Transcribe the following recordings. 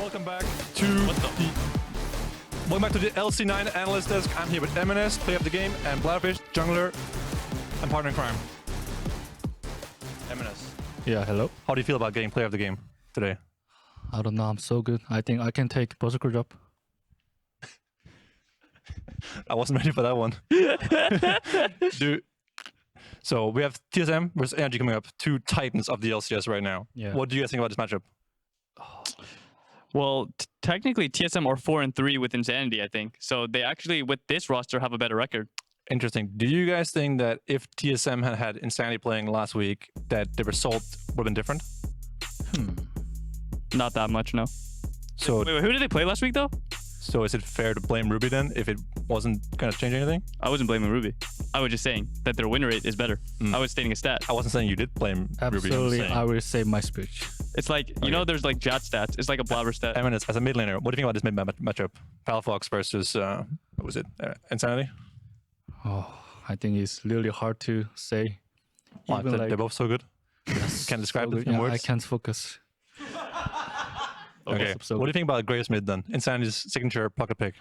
welcome back to the LC9 Analyst Desk. I'm here with MNS, player of the game, and Bladderfish, jungler, and partner in crime. MNS. Yeah, hello. How do you feel about getting player of the game today? I don't know, I'm so good. I think I can take Berserker job. I wasn't ready for that one. Dude. So we have TSM versus NRG coming up, two titans of the LCS right now. Yeah. What do you guys think about this matchup? Well, technically TSM are 4-3 with Insanity, I think. So they actually, with this roster, have a better record. Interesting. Do you guys think that if TSM had had Insanity playing last week, that the result would have been different? Not that much, no. So, Wait, who did they play last week, though? so is it fair to blame Ruby then if it wasn't going to change anything? I wasn't blaming Ruby. I was just saying that their win rate is better. I was stating a stat. I wasn't saying you did blame Ruby. Absolutely, I will save my speech. It's like, you know, there's like Jat stats. It's like a blabber stat. MNS, as a mid laner, what do you think about this mid matchup? Palafox versus, what was it? Insanity? Oh, I think it's really hard to say. Wow, Even they're both so good. yes, Can't describe so it good. in Yeah, words. I can't focus. Okay. So What do you think about Graves mid then? Insanity's signature pocket pick.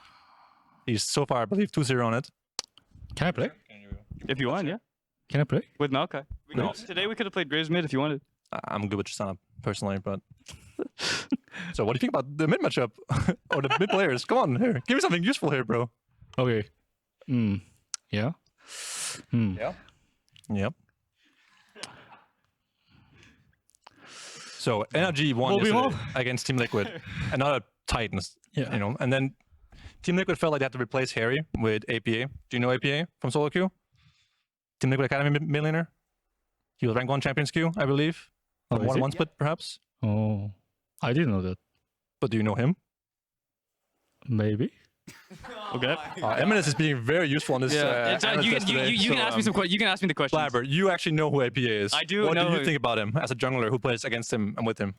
He's so far, I believe, 2-0 on it. Can I play? If you want, yeah. Can I play? With Maokai. Today we could have played Graves mid if you wanted. I'm good with Tristana personally, but... So what do you think about the mid matchup? Or the mid players? Come on, here. Give me something useful here, bro. Okay. Yeah. Yeah. Yep. So NRG won yesterday against Team Liquid, another Titans. Yeah. You know, and then Team Liquid felt like they had to replace Harry with APA. Do you know APA from solo queue? Team Liquid Academy mid laner. He was rank 1 champions queue, I believe. Oh, is 1-1 it? split, perhaps. Oh, I didn't know that. But do you know him? Maybe. Okay. Eminence is being very useful on this. You can ask me some questions. You can ask me the questions. Blabber, you actually know who APA is. I do What know do you who- think about him as a jungler who plays against him and with him?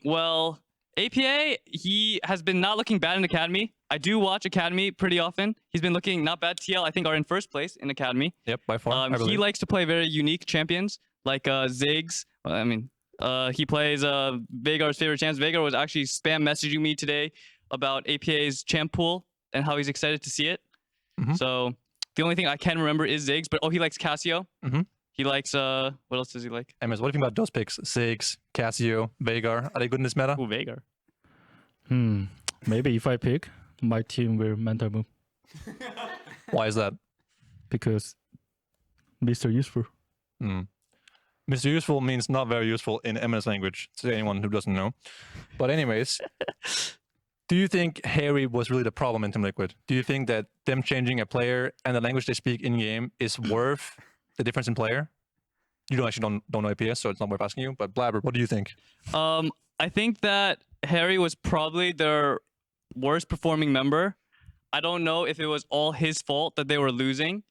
Well, APA, he has been not looking bad in Academy. I do watch Academy pretty often. He's been looking not bad. TL, I think, are in first place in Academy. Yep, by far. I He believe. likes to play very unique champions, like Ziggs. He plays Veigar's favorite champs. Veigar was actually spam messaging me today about APA's champ pool and how he's excited to see it. So the only thing I can remember is Ziggs, but he likes Cassio. He likes, what else does he like? MS, what do you think about those picks? Ziggs, Cassio, Veigar. Are they good in this meta? Ooh, Veigar. Maybe if I pick, my team will mental move Why is that? because Mr. Useful. Mr. Useful means not very useful in MS language, to anyone who doesn't know. But anyways, do you think Harry was really the problem in Team Liquid? Do you think that them changing a player and the language they speak in-game is worth the difference in player? You don't know APS, so it's not worth asking you. But Blabber, what do you think? I think that Harry was probably their worst performing member. I don't know if it was all his fault that they were losing.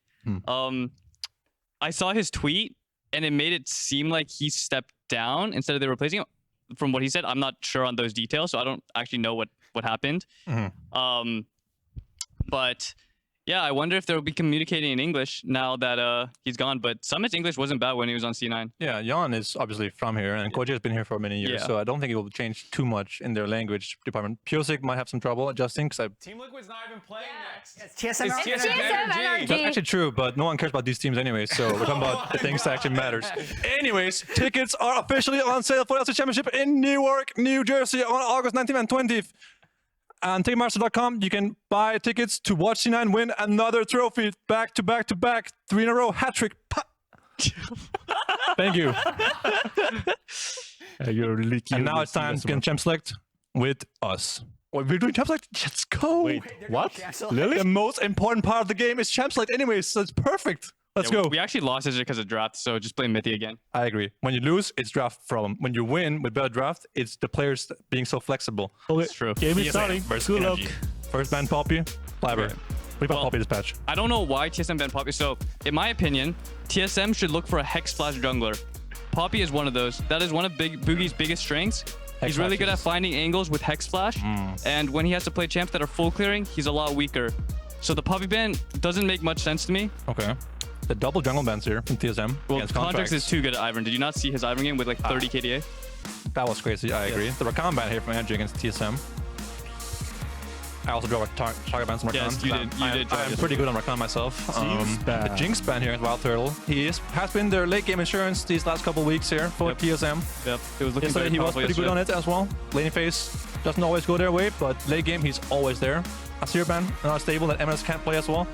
I saw his tweet and it made it seem like he stepped down instead of they replacing him. From what he said, I'm not sure on those details, so I don't actually know what happened. But yeah, I wonder if they'll be communicating in English now that he's gone. But Summit's English wasn't bad when he was on C9. Yeah, Jan is obviously from here, and Koji has been here for many years, Yeah. so I don't think it will change too much in their language department. Piosik might have some trouble adjusting, because Team Liquid's not even playing next. It's TSM. It's TSM NRG. that's actually true, but no one cares about these teams anyway, so we're talking about the things that actually matters. Anyways, tickets are officially on sale for the LCS Championship in Newark, New Jersey on August 19th and 20th. And Ticketmaster.com, you can buy tickets to watch C9 win another trophy back to back to back, 3 in a row, hat trick. Thank you. You're really cute. And now it's time to get Champ Select with us. Wait, we're doing Champ Select? Let's go. Wait, what? Really? The most important part of the game is Champ Select anyways, so it's perfect. Let's go. We actually lost it because of draft, so just blame Mithy again. I agree. When you lose, it's draft problem. When you win with better draft, it's the players being so flexible. Okay, It's true. game is TSM starting. versus Good luck. NRG. First ban Poppy, Blabber. Okay. What about Well- Poppy dispatch? I don't know why TSM banned Poppy. So, in my opinion, TSM should look for a Hex Flash jungler. Poppy is one of those. That is one of Bugi's biggest strengths. He's really good at finding angles with Hex Flash. And when he has to play champs that are full clearing, he's a lot weaker. So the Poppy ban doesn't make much sense to me. Okay. The double jungle bans here from TSM Well, against Contractz is Contractz. too good at Ivern. Did you not see his Ivern game with like 30 KDA? That was crazy, I agree. The Rakan ban here from NRG against TSM. I also draw a target ban from Rakan. Yes, you did. You did draw I'm this. pretty good on Rakan myself. ban. The Jinx ban here against WildTurtle. He has been their late game insurance these last couple weeks here for Yep. TSM. Yep. It was looking Yesterday very he was powerful pretty good on it as well. Laning phase doesn't always go their way, but late game he's always there. Azir ban, not stable that MS can't play as well.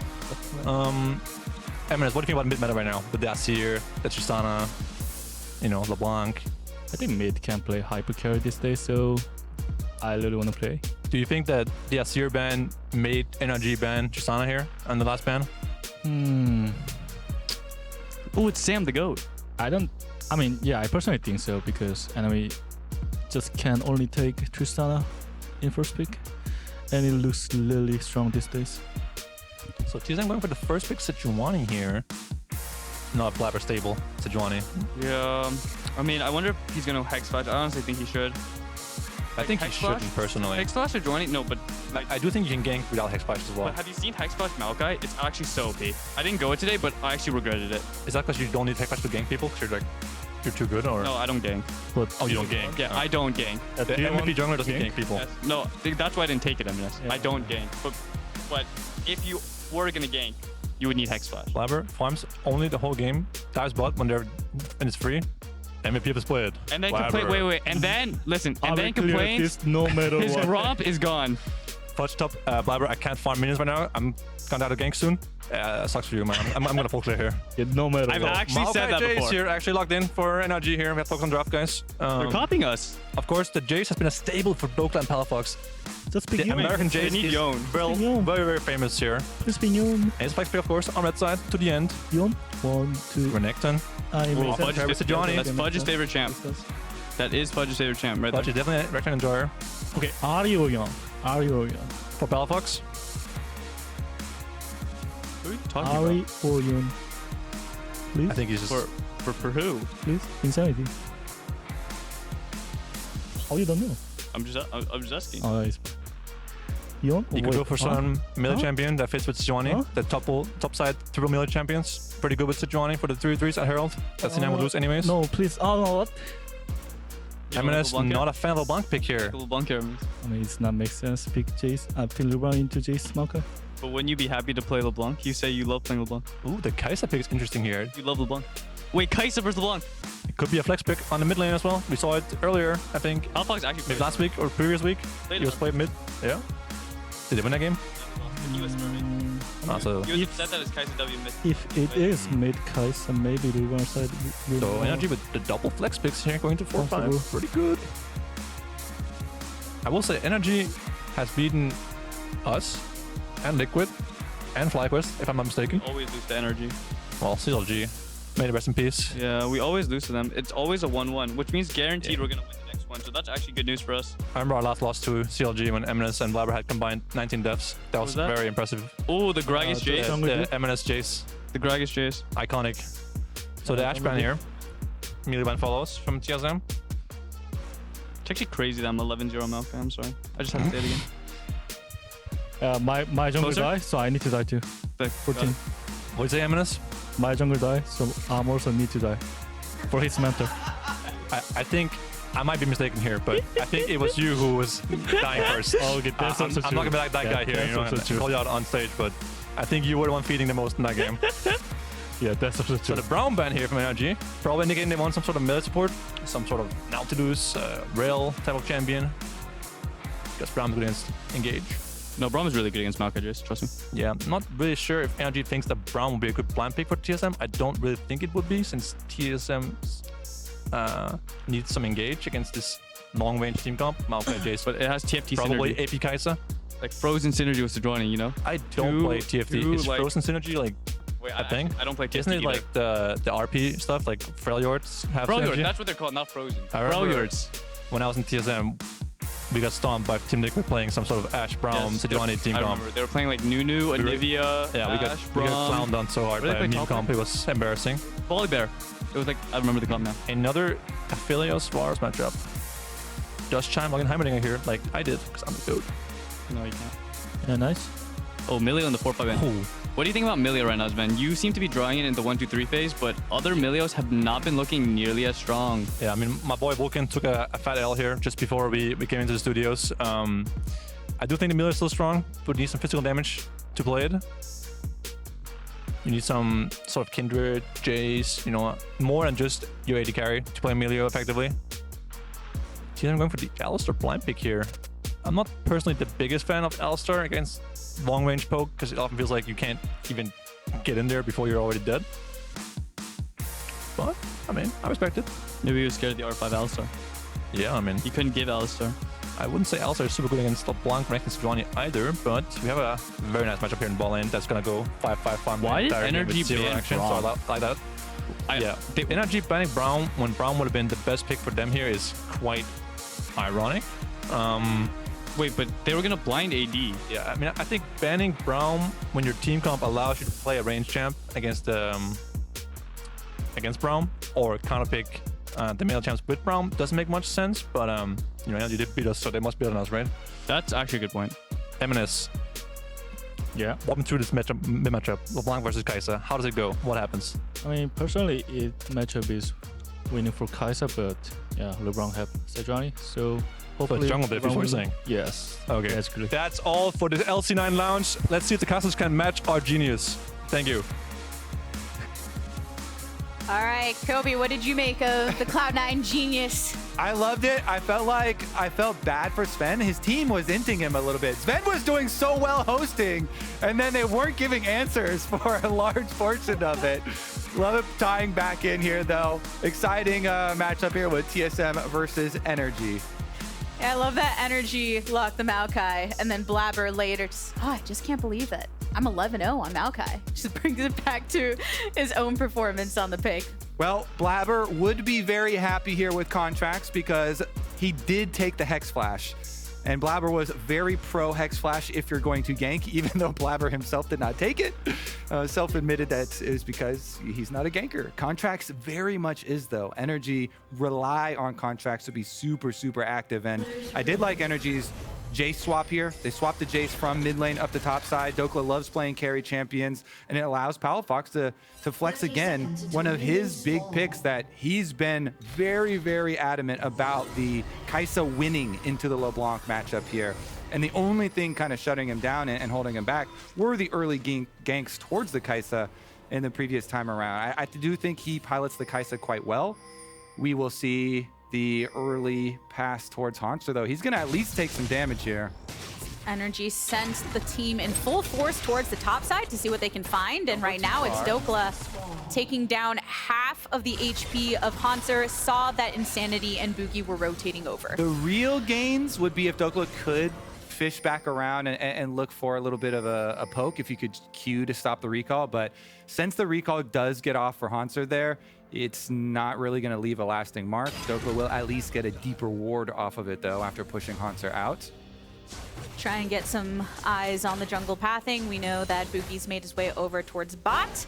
MS, what do you think about mid meta right now? With the Azir, the Tristana, you know, LeBlanc. I think mid can play hyper carry this day, so I really want to play. Do you think that the Azir ban made NRG ban Tristana here on the last ban? Oh, it's Sam the GOAT. I mean, yeah, I personally think so because enemy just can only take Tristana in first pick, and it looks really strong these days. So TSM going for the first pick Sejuani here. Not Blabber stable, Sejuani. Yeah. I mean, I wonder if he's going to Hex Flash. I honestly think he should. I think he Hex Flash? shouldn't personally. Hex Flash or Joining? No, but like, I do think you can gank without Hex Flash as well. but have you seen Hex Flash Maokai? It's actually so OP. I didn't go it today, but I actually regretted it. Is that because you don't need Hex Flash to gank people? Because you're too good, or? No, I don't gang. But Oh, you don't gank? Yeah, I don't gang. The MVP jungler doesn't gank people. Yes. No, that's why I didn't take it, MNS. Yeah. I don't gang. But if you were going to gank, you would need Hex Flash. Blabber farms only the whole game, dives bot when it's free. MVP of the split. And then Blabber. complain, wait, and then, listen, and then clear complains, this no matter his what. romp is gone. Fudge top, Blabber, I can't farm minions right now. I'm gonna out of gank soon. Sucks for you, man. I'm gonna full clear here. Yeah, no matter I've what. actually said that Jayce before. here, actually logged in for NRG here. We have focus on draft, guys. They're copying us. Of course, the Jayce has been a staple for Dhokla and Palafox. Just The pick Yon. American They Jayce need is Yon. very, very famous here. Just pick Yon. Ace Flex pick, of course, on red side to the end. Yon. 1, 2. Renekton. I Whoa, make Fudge Fair with Sejuani. That's Fudge's favorite champ. That is Fudge's favorite champ, right Fudge there. is definitely a Renekton enjoyer. Okay, are you Yon? Are you Yon? For Palafox, Who are you talking Ari about? or Yon? Please, I think he's just... For who? please, insanity. How you don't know? I'm just asking. Oh, it's Yon. You could go for some melee champion that fits with Sejuani. Huh? The top side triple melee champions. Pretty good with Sejuani for the 3-3s at Herald. That Sinam will lose anyways. No, please. Oh no, what? MNS not a fan of a LeBlanc pick here. LeBlanc here. I mean, it's not make sense. Pick Jayce. I pin LeBlanc into Jayce Maokai. But wouldn't you be happy to play LeBlanc? You say you love playing LeBlanc. Ooh, the Kai'Sa pick is interesting here. You love LeBlanc. Wait, Kai'Sa versus LeBlanc. It could be a flex pick on the mid lane as well. We saw it earlier, I think. Palafox actually Maybe last week or previous week. Played He was it. played mid. Yeah. Did they win that game? So You said that as Kai'Sa W mid. If it is mid Kai'Sa, maybe LeBlanc side. NRG with the double flex picks here going to 4-5. Possible. Pretty good. I will say NRG has beaten us and Liquid and FlyQuest, if I'm not mistaken. Always lose to energy. Well, CLG. May the rest in peace. Yeah, we always lose to them. It's always a 1-1, which means guaranteed Yeah. we're gonna win the next one. So that's actually good news for us. I remember our last loss to CLG when MNS and Blabber had combined 19 deaths. That was Was that? very impressive. Oh, the Gragas the- Jayce. Jungle The Jayce? MNS Jayce. The Gragas Jayce. Iconic. So the Ash ban here. Melee ban follows from TSM. It's actually crazy that I'm 11-0 Maokai. I'm sorry. I just had to say it again. My jungle Closer? die, so I need to die too. But, 14. What'd you say, MNS? My jungle die, so I'm also need to die. For his mentor. I think I might be mistaken here, but I think it was you who was dying first. Okay, that's I'm also not true. gonna be like that Yeah, guy here, that's you know, also and true. call you out on stage, but I think you were the one feeding the most in that game. Yeah, that's also So true. the brown ban here from NRG, probably indicating they want some sort of melee support, some sort of Nautilus, rail type of champion. Because brown is good against engage. no, Braum is really good against Maokai Jayce. Trust me. Yeah, I'm not really sure if NRG thinks that brown would be a good plan pick for TSM. I don't really think it would be, since TSM needs some engage against this long-range team comp. Maokai Jayce, But it has TFT probably synergy. AP Kai'Sa. Like frozen synergy with Sejuani, you know? I don't Two- play TFT. two, Is like- Frozen Synergy like Wait, a thing? I don't play TFT Isn't it either. like the RP stuff, like Freljords have Freljord, synergy? that's what they're called, not frozen. I remember Freljords. when I was in TSM, we got stomped by Team Liquid playing some sort of Ash Brown Yes, Sejuani team I comp. remember. They were playing like Nunu, We were- Anivia, Yeah, we got Ash, clowned on so hard Were they by a playing meme top comp. It was embarrassing. Volibear. It was like, I remember the comp now. Another Aphelios Varus matchup. Does Chime log in Heimerdinger here like I did, because I'm the goat. No, you can't. Yeah, nice. Oh, Milio in the 4-5 man. Ooh. What do you think about Milio right now, man? You seem to be drawing it in the 1-2-3 phase, but other Milios have not been looking nearly as strong. Yeah, I mean, my boy Vulcan took a fat L here just before we came into the studios. I do think the Milio is still strong, but needs some physical damage to play it. You need some sort of Kindred, Jayce, you know, more than just your AD carry to play Milio effectively. See, I'm going for the Alistar blind pick here. I'm not personally the biggest fan of Alistar against long-range poke, because it often feels like you can't even get in there before you're already dead. But, I mean, I respect it. Maybe he was scared of the R5 Alistar. Yeah, I mean, He couldn't give Alistar. I wouldn't say Alistar is super good against LeBlanc, Renekton, Sejuani either, but we have a very nice matchup here in ball lane that's gonna go 5-5 farm. Why did directly NRG with zero ban action, Braum? so I like that. Yeah, the NRG banning Braum when Braum would have been the best pick for them here is quite ironic. Wait, but they were gonna blind AD. Yeah, I mean, I think banning Braum when your team comp allows you to play a range champ against Braum or counter pick the male champs with Braum doesn't make much sense, but you know, NRG did beat us, so they must be on us, right? That's actually a good point. MNS, Yeah. walk me through this matchup. LeBlanc versus Kai'Sa. How does it go? What happens? I mean, personally, it matchup is winning for Kai'Sa, but yeah, LeBlanc have Sejuani, so hopefully jungle diff is what you're saying? Yes. Okay, That's good. that's all for the LC9 lounge. Let's see if the castles can match our genius. Thank you. All right, Kobe, what did you make of the Cloud9 genius? I loved it. I felt bad for Sven. His team was inting him a little bit. Sven was doing so well hosting, and then they weren't giving answers for a large portion of it. Love it tying back in here, though. Exciting matchup here with TSM versus NRG. Yeah, I love that energy lock the Maokai, and then Blabber later. I just can't believe it. I'm 11-0 on Maokai. Just brings it back to his own performance on the pick. Well, Blabber would be very happy here with Contractz because he did take the Hex Flash. And Blabber was very pro Hex Flash if you're going to gank, even though Blabber himself did not take it. Self-admitted that it was because he's not a ganker. Contractz very much is, though. NRG rely on Contractz to be super, super active. And I did like NRG's Jayce swap here. They swapped the Jayce from mid lane up the top side. Dhokla loves playing carry champions, and it allows Palafox to flex again. One of his big picks that he's been very, very adamant about the Kai'Sa winning into the LeBlanc matchup here. And the only thing kind of shutting him down and holding him back were the early ganks towards the Kai'Sa in the previous time around. I do think he pilots the Kai'Sa quite well. We will see the early pass towards Hauntzer, though. He's going to at least take some damage here. NRG sent the team in full force towards the top side to see what they can find. And right now it's Dhokla taking down half of the HP of Hauntzer. Saw that Insanity and Bugi were rotating over. The real gains would be if Dhokla could fish back around and look for a little bit of a poke, if you could Q to stop the recall. But since the recall does get off for Hauntzer there, it's not really going to leave a lasting mark. Dhokla will at least get a deeper ward off of it, though, after pushing Hauntzer out. Try and get some eyes on the jungle pathing. We know that Bugi's made his way over towards bot.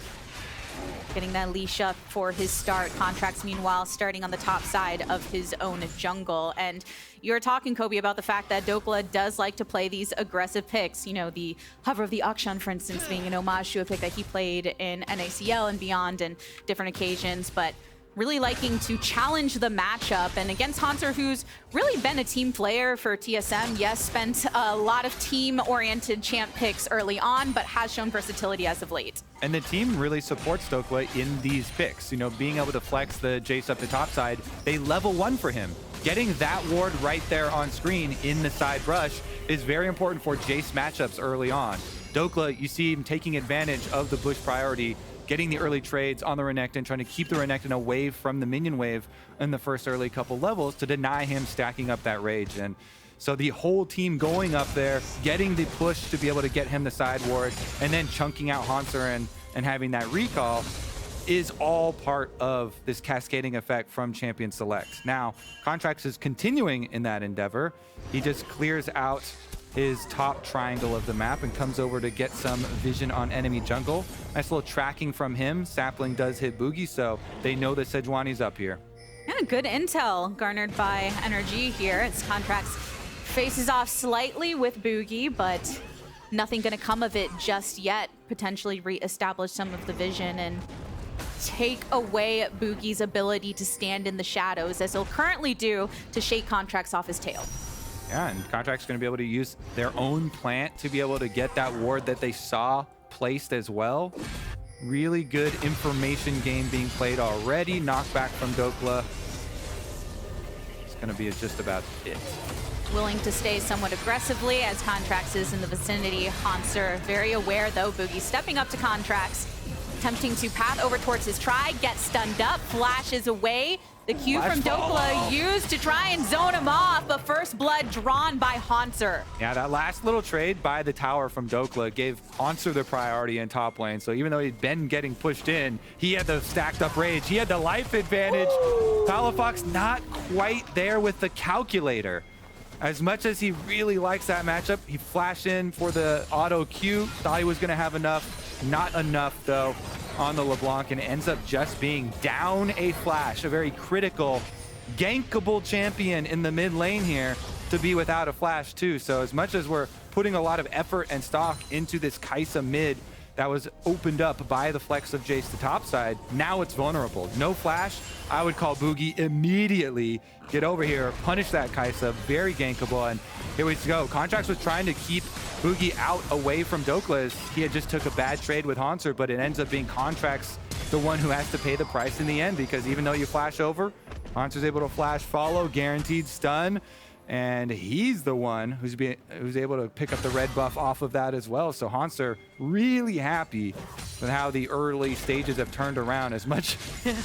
Getting that leash up for his start. Contractz, meanwhile, starting on the top side of his own jungle. And you're talking, Kobe, about the fact that Dhokla does like to play these aggressive picks. You know, the Hover of the Akshan, for instance, being an homage to a pick that he played in NACL and beyond and different occasions. But really liking to challenge the matchup. And against Hauntzer, who's really been a team player for TSM. Yes, spent a lot of team-oriented champ picks early on, but has shown versatility as of late. And the team really supports Dhokla in these picks. You know, being able to flex the Jayce up the top side, they level 1 for him. Getting that ward right there on screen in the side rush is very important for Jayce matchups early on. Dhokla, you see him taking advantage of the bush priority, getting the early trades on the Renekton, trying to keep the Renekton away from the minion wave in the first early couple levels to deny him stacking up that rage. And so the whole team going up there, getting the push to be able to get him the side ward, and then chunking out Hauntzer and having that recall is all part of this cascading effect from Champion Select. Now, Contractz is continuing in that endeavor. He just clears out his top triangle of the map and comes over to get some vision on enemy jungle. Nice little tracking from him. Sapling does hit Bugi, so they know that Sejuani's up here. Yeah, good intel garnered by NRG here as Contractz faces off slightly with Bugi, but nothing going to come of it just yet. Potentially reestablish some of the vision and take away Bugi's ability to stand in the shadows, as he'll currently do, to shake Contractz off his tail. Yeah, and Contractz going to be able to use their own plant to be able to get that ward that they saw placed as well. Really good information game being played already. Knockback from Dhokla. It's going to be just about it. Willing to stay somewhat aggressively as Contractz is in the vicinity. Hauntzer very aware though. Bugi stepping up to Contractz, attempting to path over towards his try, gets stunned up, flashes away. The Q from Dhokla used to try and zone him off, but first blood drawn by Hauntzer. Yeah, that last little trade by the tower from Dhokla gave Hauntzer the priority in top lane. So even though he'd been getting pushed in, he had the stacked up rage. He had the life advantage. Palafox not quite there with the calculator. As much as he really likes that matchup, he flashed in for the auto Q, thought he was going to have enough. Not enough, though, on the LeBlanc, and ends up just being down a flash. A very critical, gankable champion in the mid lane here to be without a flash, too. So as much as we're putting a lot of effort and stock into this Kai'Sa mid that was opened up by the flex of Jayce to top side, now it's vulnerable. No flash. I would call Bugi immediately. Get over here, punish that Kai'Sa, very gankable, and here we go. Contractz was trying to keep Bugi out away from Dhokla as he had just took a bad trade with Hauntzer, but it ends up being Contractz the one who has to pay the price in the end, because even though you flash over, Hauntzer's able to flash follow, guaranteed stun, and he's the one who's able to pick up the red buff off of that as well. So Hauntzer really happy with how the early stages have turned around. As much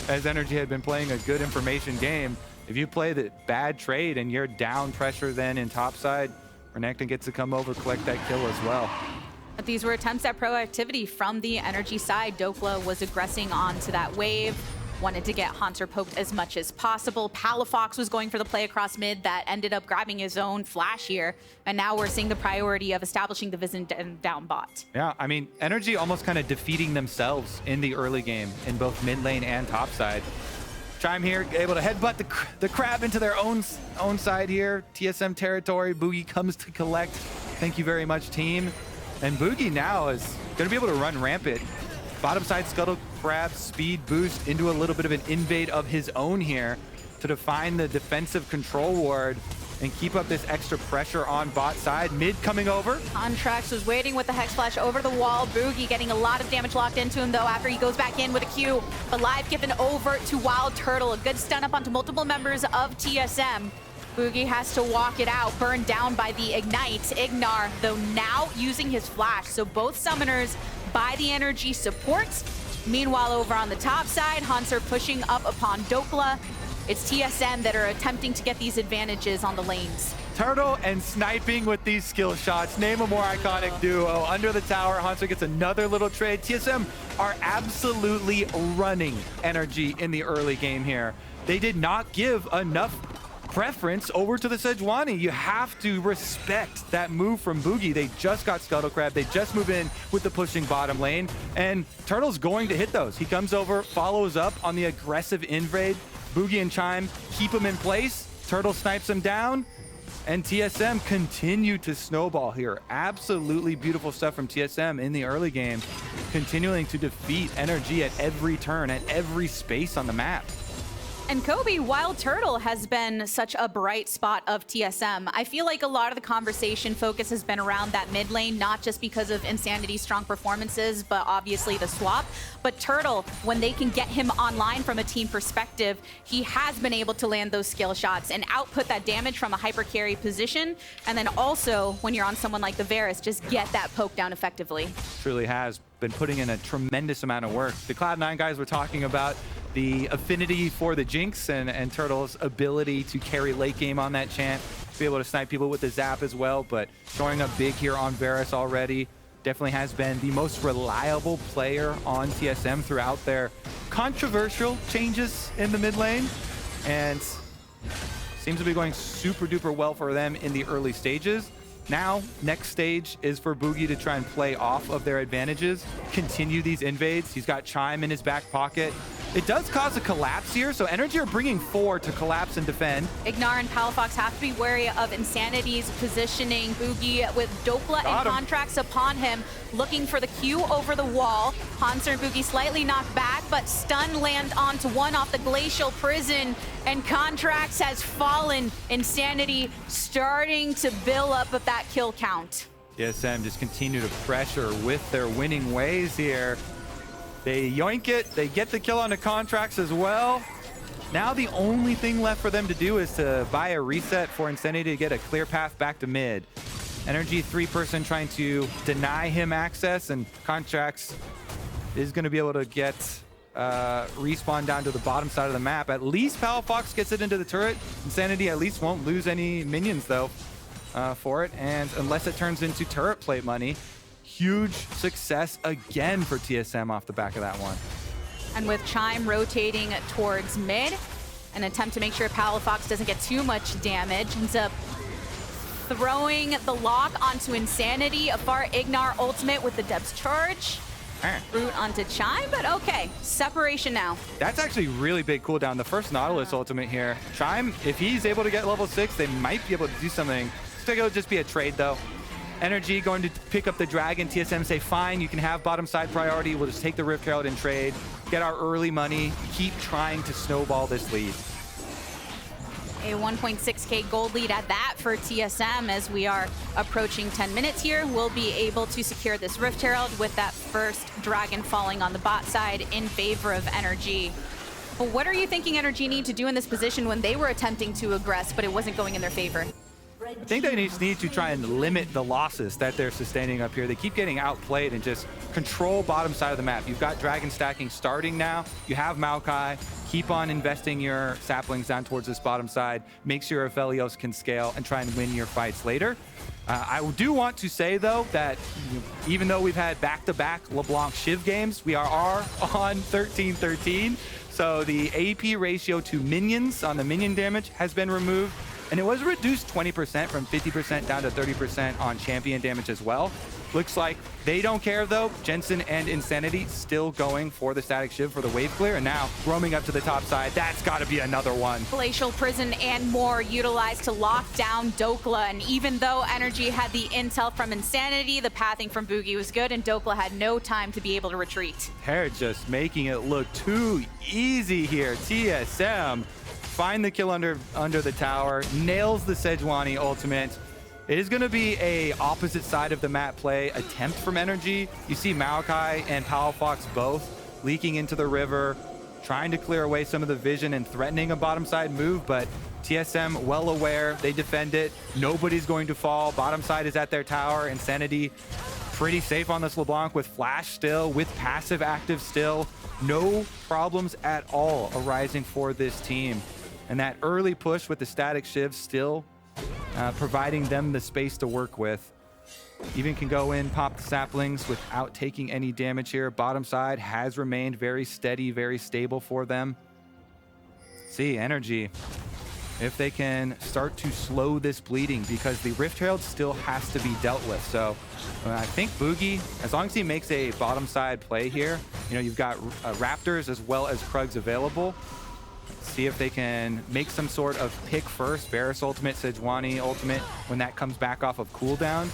as NRG had been playing a good information game, if you play the bad trade and you're down pressure then in topside, Renekton gets to come over, collect that kill as well. But these were attempts at proactivity from the NRG side. Dhokla was aggressing onto that wave, wanted to get Hauntzer poked as much as possible. Palafox was going for the play across mid that ended up grabbing his own flash here. And now we're seeing the priority of establishing the vision down bot. Yeah, I mean, NRG almost kind of defeating themselves in the early game in both mid lane and top side. Chime here, able to headbutt the crab into their own side here. TSM territory, Bugi comes to collect. Thank you very much, team. And Bugi now is going to be able to run rampant. Bottom side Scuttle Crab speed boost into a little bit of an invade of his own here to define the defensive control ward and keep up this extra pressure on bot side. Mid coming over. Contractz was waiting with the Hex Flash over the wall. Bugi getting a lot of damage locked into him, though, after he goes back in with a Q. But live given over to WildTurtle. A good stun up onto multiple members of TSM. Bugi has to walk it out, burned down by the Ignite. IgNar, though, now using his Flash. So both summoners by the NRG supports. Meanwhile, over on the top side, Hauntzer pushing up upon Dhokla. It's TSM that are attempting to get these advantages on the lanes. Turtle and sniping with these skill shots. Name a more iconic duo. Under the tower, Hauntzer gets another little trade. TSM are absolutely running NRG in the early game here. They did not give enough preference over to the Sejuani. You have to respect that move from Bugi. They just got Scuttle Crab. They just move in with the pushing bottom lane, and Turtle's going to hit those. He comes over, follows up on the aggressive invade. Bugi and Chime keep him in place. Turtle snipes him down, and TSM continue to snowball here. Absolutely beautiful stuff from TSM in the early game, continuing to defeat NRG at every turn, at every space on the map. And Kobe, WildTurtle has been such a bright spot of TSM. I feel like a lot of the conversation focus has been around that mid lane, not just because of Insanity's strong performances, but obviously the swap. But Turtle, when they can get him online from a team perspective, he has been able to land those skill shots and output that damage from a hyper carry position. And then also, when you're on someone like the Varus, just get that poke down effectively. Truly has been putting in a tremendous amount of work. The Cloud9 guys were talking about the affinity for the Jinx and Turtle's ability to carry late game on that champ, to be able to snipe people with the zap as well, but showing up big here on Varus already. Definitely has been the most reliable player on TSM throughout their controversial changes in the mid lane, and seems to be going super duper well for them in the early stages. Now, next stage is for Bugi to try and play off of their advantages, continue these invades. He's got Chime in his back pocket. It does cause a collapse here, so NRG are bringing 4 to collapse and defend. IgNar and Palafox have to be wary of Insanity's positioning. Bugi with Dhokla and Contractz upon him, looking for the Q over the wall. Hauntzer and Bugi slightly knocked back, but stun land onto one off the Glacial Prison, and Contractz has fallen. Insanity starting to build up with that kill count. TSM just continue to pressure with their winning ways here. They yoink it, they get the kill onto Contractz as well. Now the only thing left for them to do is to buy a reset for Insanity to get a clear path back to mid. NRG 3-person trying to deny him access, and Contractz is going to be able to get respawn down to the bottom side of the map. At least Palafox gets it into the turret. Insanity at least won't lose any minions though for it, and unless it turns into turret plate money. Huge success again for TSM off the back of that one. And with Chime rotating towards mid, an attempt to make sure Palafox doesn't get too much damage, ends up throwing the lock onto Insanity. A far IgNar ultimate with the Deb's charge. Root onto Chime, but okay. Separation now. That's actually really big cooldown. The first Nautilus ultimate here. Chime, if he's able to get level 6, they might be able to do something. I think it'll just be a trade though. NRG going to pick up the Dragon. TSM say, fine, you can have bottom side priority. We'll just take the Rift Herald and trade. Get our early money. Keep trying to snowball this lead. A 1.6k gold lead at that for TSM as we are approaching 10 minutes here. We'll be able to secure this Rift Herald with that first Dragon falling on the bot side in favor of NRG. But what are you thinking NRG need to do in this position when they were attempting to aggress, but it wasn't going in their favor? I think they just need to try and limit the losses that they're sustaining up here. They keep getting outplayed and just control bottom side of the map. You've got Dragon stacking starting now. You have Maokai. Keep on investing your saplings down towards this bottom side. Make sure Aphelios can scale and try and win your fights later. I do want to say, though, that even though we've had back-to-back LeBlanc Shiv games, we are on 13-13. So the AP ratio to minions on the minion damage has been removed. And it was reduced 20% from 50% down to 30% on champion damage as well. Looks like they don't care though. Jensen and Insanity still going for the static shiv for the wave clear. And now roaming up to the top side. That's got to be another one. Glacial Prison and more utilized to lock down Dhokla. And even though NRG had the intel from Insanity, the pathing from Bugi was good and Dhokla had no time to be able to retreat. They're just making it look too easy here. TSM find the kill under the tower, nails the Sejuani ultimate. It is going to be a opposite side of the map play attempt from NRG. You see Maokai and Palafox both leaking into the river, trying to clear away some of the vision and threatening a bottom side move, but TSM well aware, they defend it. Nobody's going to fall. Bottom side is at their tower. Insanity pretty safe on this LeBlanc with flash still, with passive active still. No problems at all arising for this team. And that early push with the static shiv still providing them the space to work with. Even can go in, pop the saplings without taking any damage here. Bottom side has remained very steady, very stable for them. See, NRG, if they can start to slow this bleeding, because the Rift Herald still has to be dealt with. So I think Bugi, as long as he makes a bottom side play here, you know, you've got Raptors as well as Krugs available. See if they can make some sort of pick first. Varus ultimate, Sejuani ultimate, when that comes back off of cooldown.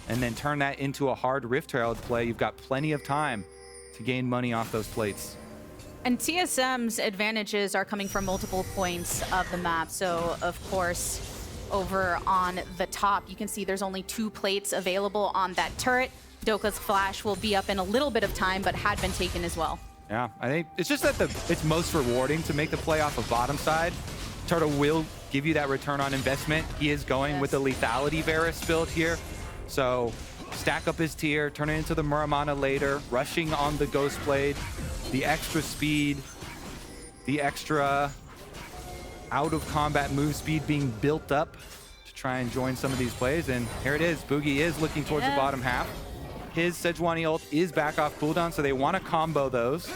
And then turn that into a hard Rift Herald play. You've got plenty of time to gain money off those plates. And TSM's advantages are coming from multiple points of the map. So, of course, over on the top, you can see there's only 2 plates available on that turret. Dhokla's flash will be up in a little bit of time, but had been taken as well. Yeah, I think it's just that it's most rewarding to make the play off of bottom side. Turtle will give you that return on investment. He is going with the lethality Varus build here. So stack up his tier, turn it into the Muramana later, rushing on the Ghost Blade, the extra speed, the extra out of combat move speed being built up to try and join some of these plays. And here it is, Bugi is looking towards the bottom half. His Sejuani ult is back off cooldown, so they want to combo those.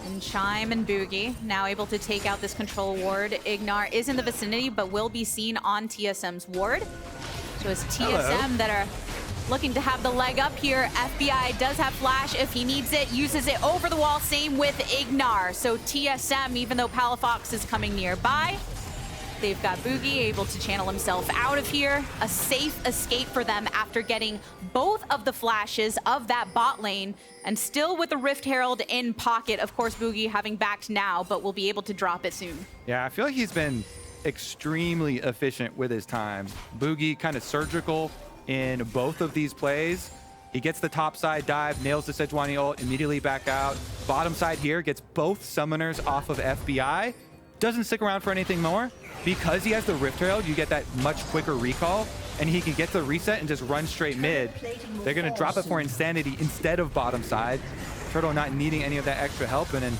And Chime and Bugi now able to take out this control ward. IgNar is in the vicinity, but will be seen on TSM's ward. So it's TSM that are looking to have the leg up here. FBI does have flash if he needs it, uses it over the wall. Same with IgNar. So TSM, even though Palafox is coming nearby, they've got Bugi able to channel himself out of here. A safe escape for them after getting both of the flashes of that bot lane, and still with the Rift Herald in pocket. Of course, Bugi having backed now, but will be able to drop it soon. Yeah, I feel like he's been extremely efficient with his time. Bugi kind of surgical in both of these plays. He gets the top side dive, nails the Sejuani ult, immediately back out. Bottom side here gets both summoners off of FBI. Doesn't stick around for anything more. Because he has the Rift Herald, you get that much quicker recall, and he can get the reset and just run straight mid. They're going to drop it for Insanity instead of bottom side. Turtle not needing any of that extra help, and then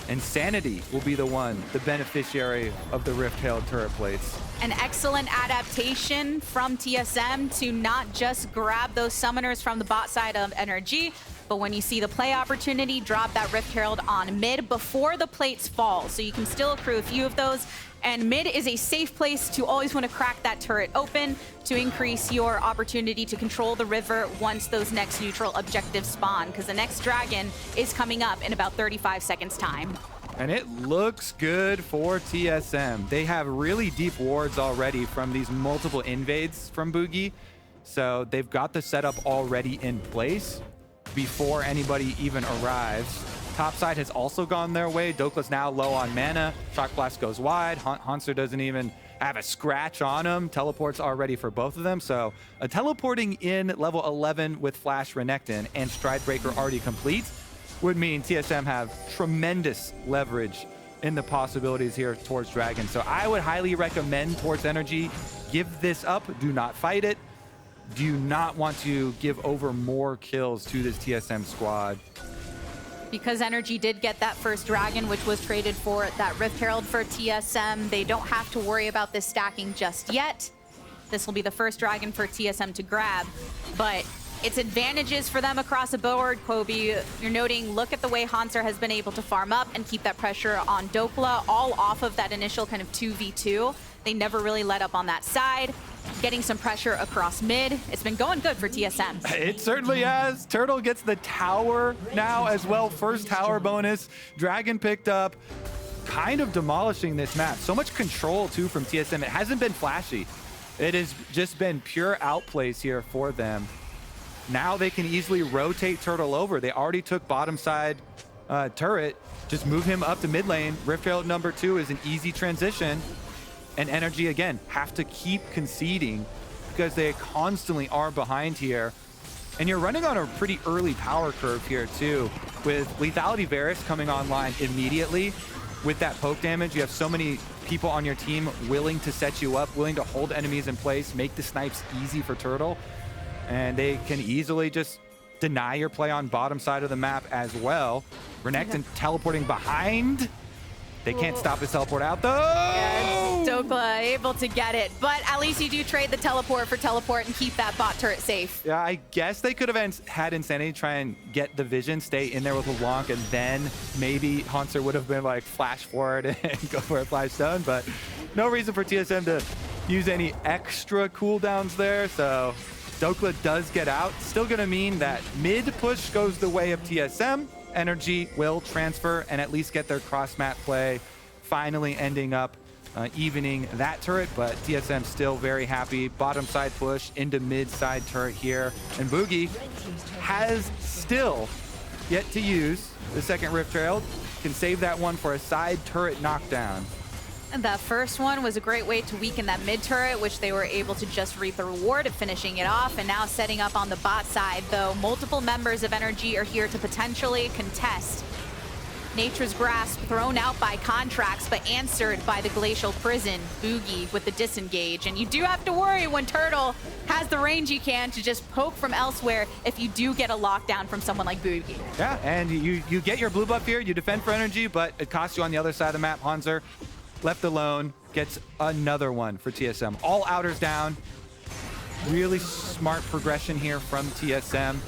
Insanity will be the beneficiary of the Rift Herald turret plates. An excellent adaptation from TSM to not just grab those summoners from the bot side of NRG, but when you see the play opportunity, drop that Rift Herald on mid before the plates fall. So you can still accrue a few of those. And mid is a safe place to always want to crack that turret open to increase your opportunity to control the river once those next neutral objectives spawn, because the next dragon is coming up in about 35 seconds time. And it looks good for TSM. They have really deep wards already from these multiple invades from Bugi. So they've got the setup already in place before anybody even arrives. Top side has also gone their way. Dhokla's now low on mana. Shock Blast goes wide. Hauntzer doesn't even have a scratch on him. Teleport's already for both of them. So a teleporting in level 11 with Flash Renekton and Stride Breaker already complete would mean TSM have tremendous leverage in the possibilities here towards Dragon. So I would highly recommend towards NRG, give this up. Do not fight it. Do you not want to give over more kills to this TSM squad? Because NRG did get that first dragon, which was traded for that Rift Herald for TSM, they don't have to worry about this stacking just yet. This will be the first dragon for TSM to grab, but it's advantages for them across the board. Kobe, you're noting, look at the way Hauntzer has been able to farm up and keep that pressure on Dhokla, all off of that initial kind of 2v2. They never really let up on that side. Getting some pressure across mid. It's been going good for TSM. It certainly has. Turtle gets the tower now as well. First tower bonus. Dragon picked up. Kind of demolishing this map. So much control too from TSM. It hasn't been flashy. It has just been pure outplays here for them. Now they can easily rotate Turtle over. They already took bottom side turret. Just move him up to mid lane. Rift Herald number 2 is an easy transition. And NRG, again, have to keep conceding because they constantly are behind here. And you're running on a pretty early power curve here, too. With Lethality Varus coming online immediately with that poke damage, you have so many people on your team willing to set you up, willing to hold enemies in place, make the snipes easy for Turtle. And they can easily just deny your play on bottom side of the map as well. Renekton teleporting behind. They can't stop his teleport out, though! Yeah, Dhokla able to get it, but at least you do trade the teleport for teleport and keep that bot turret safe. Yeah, I guess they could have had Insanity try and get the vision, stay in there with LeBlanc, and then maybe Hauntzer would have been like flash forward and go for a flash stone, but no reason for TSM to use any extra cooldowns there, so Dhokla does get out. Still gonna mean that mid push goes the way of TSM. NRG will transfer and at least get their cross-map play, finally ending up evening that turret, but TSM still very happy. Bottom side push into mid side turret here, and Bugi has still yet to use the second Rift Herald. Can save that one for a side turret knockdown. And that first one was a great way to weaken that mid turret, which they were able to just reap the reward of finishing it off. And now setting up on the bot side, though, multiple members of NRG are here to potentially contest. Nature's Grasp thrown out by Contractz, but answered by the Glacial Prison, Bugi with the disengage. And you do have to worry when Turtle has the range you can to just poke from elsewhere if you do get a lockdown from someone like Bugi. Yeah, and you get your blue buff here, you defend for NRG, but it costs you on the other side of the map. Hauntzer, left alone, gets another one for TSM. All outers down. Really smart progression here from TSM.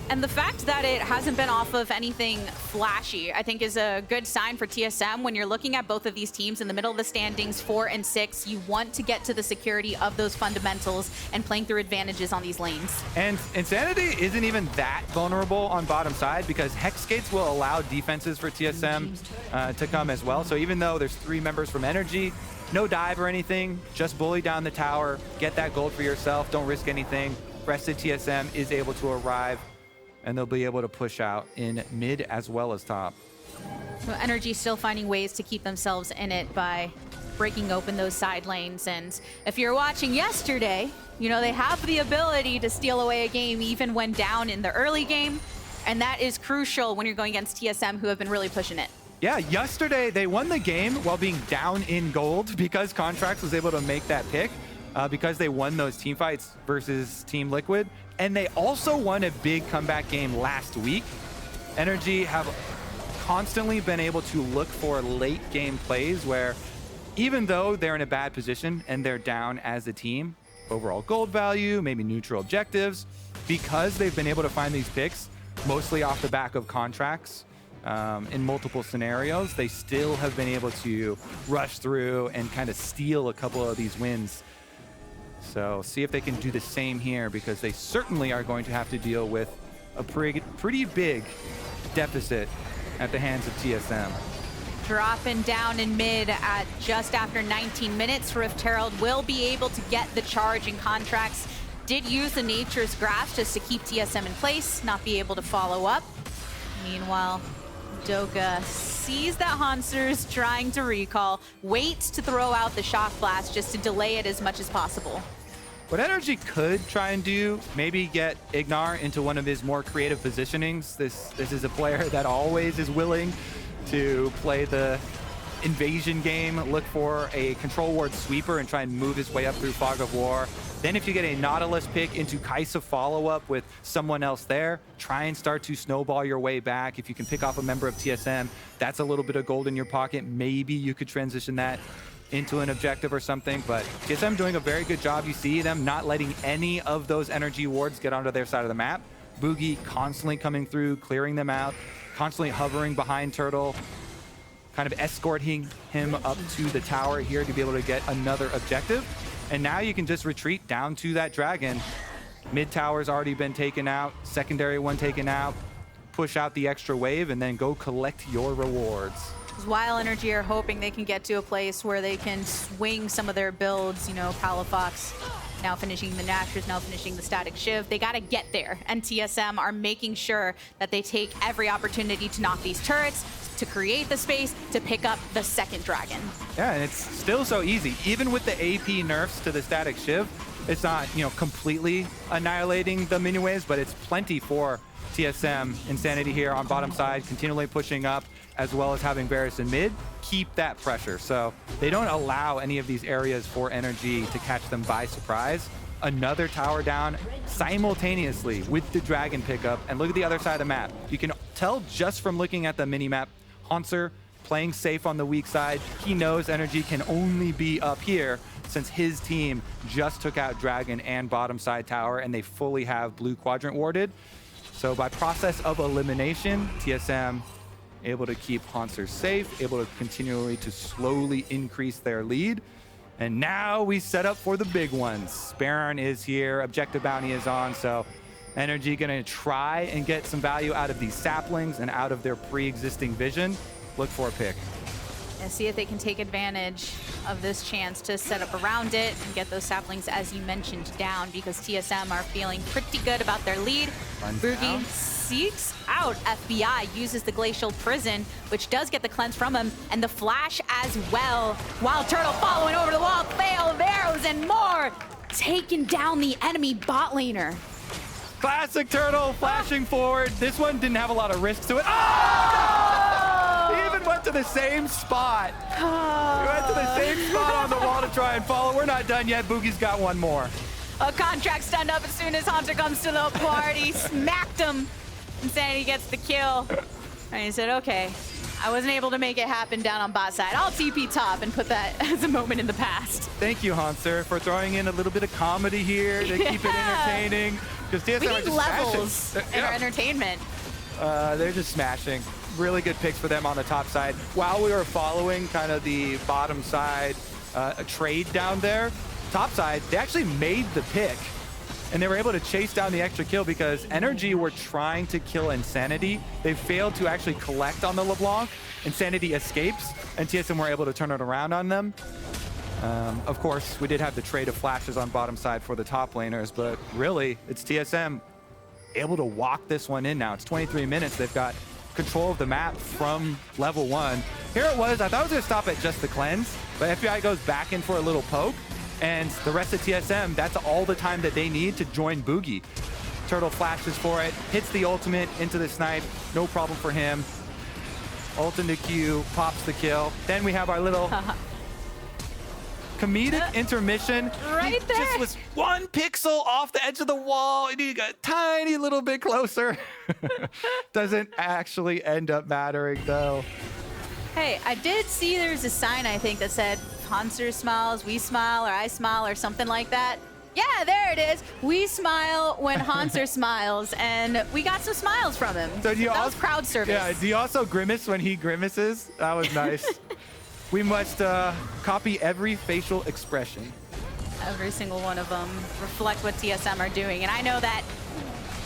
And the fact that it hasn't been off of anything flashy, I think is a good sign for TSM. When you're looking at both of these teams in the middle of the standings, 4 and 6, you want to get to the security of those fundamentals and playing through advantages on these lanes. And Insanity isn't even that vulnerable on bottom side because Hex Gates will allow defenses for TSM to come as well. So even though there's 3 members from NRG, no dive or anything, just bully down the tower, get that gold for yourself, don't risk anything. Rest of TSM is able to arrive, and they'll be able to push out in mid as well as top. So NRG still finding ways to keep themselves in it by breaking open those side lanes. And if you're watching yesterday, you know they have the ability to steal away a game even when down in the early game. And that is crucial when you're going against TSM, who have been really pushing it. Yeah, yesterday they won the game while being down in gold because Contractz was able to make that pick because they won those team fights versus Team Liquid. And they also won a big comeback game last week. NRG have constantly been able to look for late game plays where even though they're in a bad position and they're down as a team, overall gold value, maybe neutral objectives, because they've been able to find these picks, mostly off the back of Contractz in multiple scenarios, they still have been able to rush through and kind of steal a couple of these wins. So see if they can do the same here because they certainly are going to have to deal with a pretty big deficit at the hands of TSM. Dropping down in mid at just after 19 minutes. Rift Herald will be able to get the charge, and Contractz did use the Nature's Grasp just to keep TSM in place, not be able to follow up. Meanwhile, Dhokla sees that Hauntzer trying to recall, waits to throw out the Shock Blast just to delay it as much as possible. What NRG could try and do, maybe get IgNar into one of his more creative positionings. This is a player that always is willing to play the invasion game, look for a control ward sweeper and try and move his way up through Fog of War. Then if you get a Nautilus pick into Kai'Sa follow-up with someone else there, try and start to snowball your way back. If you can pick off a member of TSM, that's a little bit of gold in your pocket. Maybe you could transition that into an objective or something, but TSM doing a very good job. You see them not letting any of those energy wards get onto their side of the map. Bugi constantly coming through, clearing them out, constantly hovering behind Turtle, kind of escorting him up to the tower here to be able to get another objective. And now you can just retreat down to that dragon. Mid tower's already been taken out, secondary one taken out, push out the extra wave, and then go collect your rewards. While NRG are hoping they can get to a place where they can swing some of their builds, you know, Palafox now finishing the Nashers, now finishing the Static Shiv. They got to get there, and TSM are making sure that they take every opportunity to knock these turrets, to create the space, to pick up the second dragon. Yeah, and it's still so easy. Even with the AP nerfs to the Static Shiv, it's not, you know, completely annihilating the mini waves, but it's plenty for TSM. Insanity here on bottom side, continually pushing up, as well as having Varus in mid, keep that pressure. So they don't allow any of these areas for NRG to catch them by surprise. Another tower down simultaneously with the dragon pickup. And look at the other side of the map. You can tell just from looking at the mini-map, Hauntzer playing safe on the weak side. He knows NRG can only be up here since his team just took out dragon and bottom side tower, and they fully have blue quadrant warded. So by process of elimination, TSM able to keep Hauntzer safe, able to continually to slowly increase their lead. And now we set up for the big ones. Baron is here, objective bounty is on, so NRG gonna try and get some value out of these saplings and out of their pre-existing vision. Look for a pick. And see if they can take advantage of this chance to set up around it and get those saplings, as you mentioned, down, because TSM are feeling pretty good about their lead. Bugi seeks out FBI, uses the Glacial Prison, which does get the cleanse from him, and the flash as well. WildTurtle following over the wall, fail of arrows and more, taking down the enemy bot laner. Classic Turtle flashing forward. This one didn't have a lot of risk to it. Oh! He even went to the same spot. He went to the same spot on the wall to try and follow. We're not done yet. Bugi's got one more. A Contractz stunned up as soon as Hauntzer comes to the party. Smacked him. Insanity gets the kill. And he said, okay, I wasn't able to make it happen down on bot side. I'll TP top and put that as a moment in the past. Thank you, Hauntzer, for throwing in a little bit of comedy here to keep it entertaining. Because TSM We are need just levels smashing. in our entertainment. They're just smashing. Really good picks for them on the top side. While we were following kind of the bottom side a trade down there, top side, they actually made the pick. And they were able to chase down the extra kill because NRG were trying to kill Insanity. They failed to actually collect on the LeBlanc. Insanity escapes, and TSM were able to turn it around on them. Of course, we did have the trade of flashes on bottom side for the top laners, but really, it's TSM able to walk this one in now. It's 23 minutes. They've got control of the map from level 1. Here it was. I thought it was going to stop at just the cleanse, but FBI goes back in for a little poke. And the rest of TSM, that's all the time that they need to join Bugi. Turtle flashes for it, hits the ultimate into the snipe, no problem for him. Ult into Q, pops the kill. Then we have our little comedic intermission. Right there. Just was 1 pixel off the edge of the wall, and he got a tiny little bit closer. Doesn't actually end up mattering though. Hey, I did see there's a sign, I think, that said, Hauntzer smiles, we smile, or I smile, or something like that. Yeah, there it is. We smile when Hauntzer smiles, and we got some smiles from him. So do you that was crowd service. Yeah, do you also grimace when he grimaces? That was nice. We must copy every facial expression. Every single one of them reflect what TSM are doing. And I know that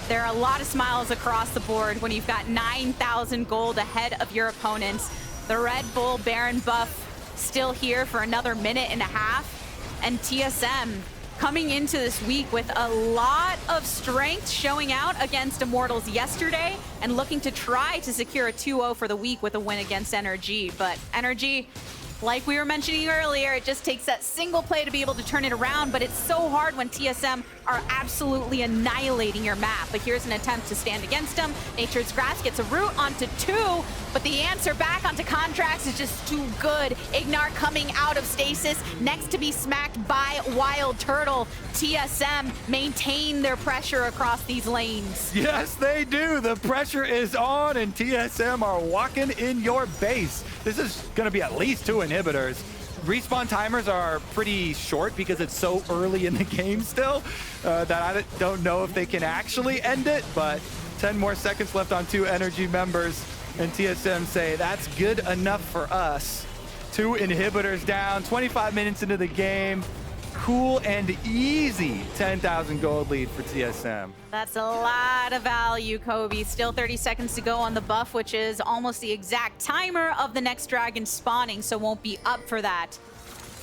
there are a lot of smiles across the board when you've got 9,000 gold ahead of your opponents. The Red Bull Baron buff still here for another minute and a half. And TSM coming into this week with a lot of strength, showing out against Immortals yesterday and looking to try to secure a 2-0 for the week with a win against NRG. But NRG, like we were mentioning earlier, it just takes that single play to be able to turn it around, but it's so hard when TSM are absolutely annihilating your map. But here's an attempt to stand against them. Nature's Grasp gets a root onto 2, but the answer back onto Contractz is just too good. IgNar coming out of stasis, next to be smacked by WildTurtle. TSM maintain their pressure across these lanes. Yes, they do. The pressure is on, and TSM are walking in your base. This is going to be at least 2 inhibitors. Respawn timers are pretty short because it's so early in the game still that I don't know if they can actually end it, but 10 more seconds left on 2 NRG members, and TSM say that's good enough for us. 2 inhibitors down, 25 minutes into the game. Cool and easy 10,000 gold lead for TSM. That's a lot of value, Kobe. Still 30 seconds to go on the buff, which is almost the exact timer of the next dragon spawning, so won't be up for that.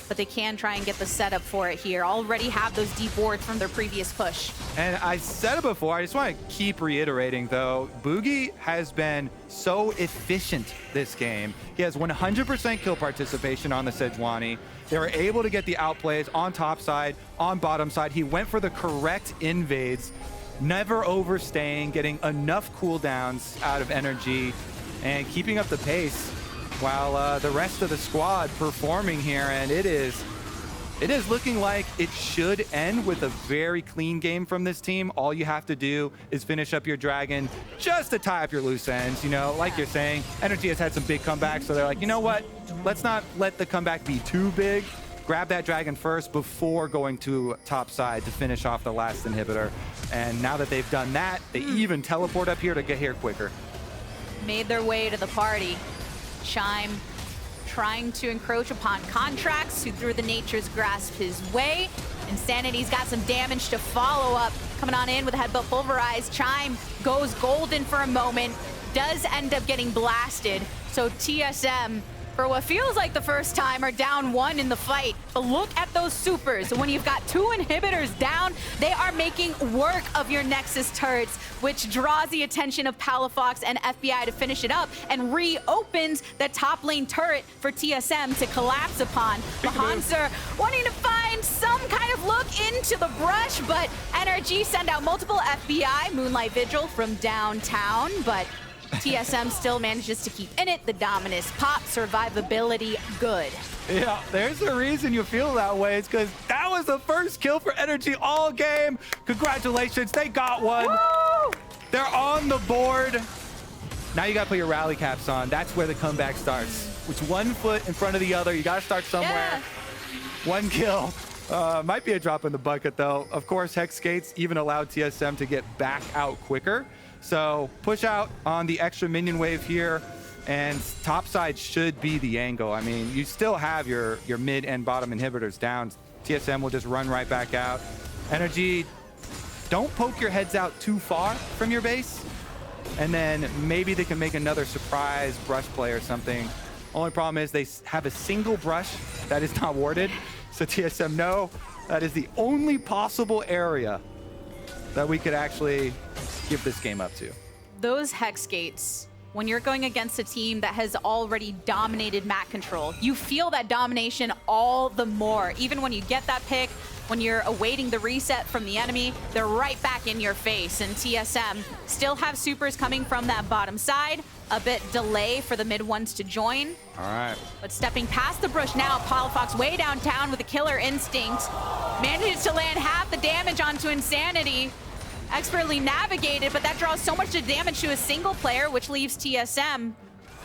But they can try and get the setup for it here. Already have those deep wards from their previous push. And I said it before, I just want to keep reiterating though, Bugi has been so efficient this game. He has 100% kill participation on the Sejuani. They were able to get the outplays on top side, on bottom side. He went for the correct invades, never overstaying, getting enough cooldowns out of NRG, and keeping up the pace while the rest of the squad performing here. And it is looking like it should end with a very clean game from this team. All you have to do is finish up your dragon just to tie up your loose ends. You know, like you're saying, NRG has had some big comebacks, so they're like, you know what? Let's not let the comeback be too big. Grab that dragon first before going to top side to finish off the last inhibitor. And now that they've done that, they even teleport up here to get here quicker. Made their way to the party. Chime trying to encroach upon Contractz, who threw the Nature's Grasp his way. Insanity's got some damage to follow up. Coming on in with a headbutt pulverized. Chime goes golden for a moment, does end up getting blasted. So TSM, for what feels like the first time, are down 1 in the fight. But look at those supers. When you've got 2 inhibitors down, they are making work of your Nexus turrets, which draws the attention of Palafox and FBI to finish it up and reopens the top lane turret for TSM to collapse upon. Hauntzer wanting to find some kind of look into the brush, but NRG send out multiple FBI Moonlight Vigil from downtown, but TSM still manages to keep in it. The Dominus pop, survivability good. Yeah, there's a reason you feel that way. It's because that was the first kill for NRG all game. Congratulations, they got one. Woo! They're on the board. Now you got to put your rally caps on. That's where the comeback starts. It's one foot in front of the other. You got to start somewhere. Yeah. One kill. Might be a drop in the bucket, though. Of course, Hex Skates even allowed TSM to get back out quicker. So push out on the extra minion wave here, and top side should be the angle. I mean, you still have your mid and bottom inhibitors down. TSM will just run right back out. NRG, don't poke your heads out too far from your base, and then maybe they can make another surprise brush play or something. Only problem is they have a single brush that is not warded. So TSM know that is the only possible area that we could actually give this game up to. Those Hex Gates, when you're going against a team that has already dominated map control, you feel that domination all the more. Even when you get that pick, when you're awaiting the reset from the enemy, they're right back in your face. And TSM still have supers coming from that bottom side. A bit delay for the mid ones to join. All right. But stepping past the brush now, Palafox way downtown with a killer instinct. Manages to land half the damage onto Insanity. Expertly navigated, but that draws so much damage to a single player, which leaves TSM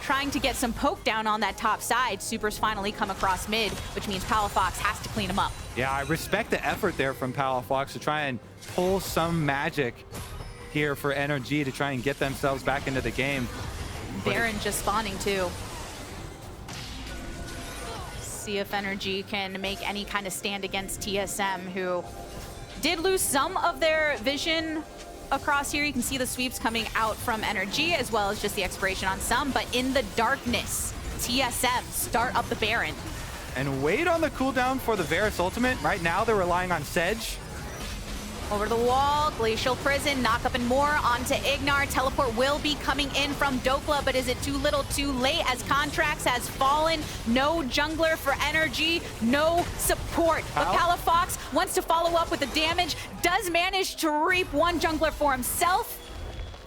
trying to get some poke down on that top side. Supers finally come across mid, which means Palafox has to clean him up. Yeah, I respect the effort there from Palafox to try and pull some magic here for NRG to try and get themselves back into the game. Baron just spawning too. See if NRG can make any kind of stand against TSM, who did lose some of their vision across here. You can see the sweeps coming out from NRG, as well as just the expiration on some, but in the darkness, TSM start up the Baron. And wait on the cooldown for the Varus ultimate. Right now they're relying on Sej. Over the wall, Glacial Prison, knock up and more onto IgNar. Teleport will be coming in from Dhokla, but is it too little too late as Contractz has fallen? No jungler for NRG, no support. But Palafox wants to follow up with the damage, does manage to reap one jungler for himself.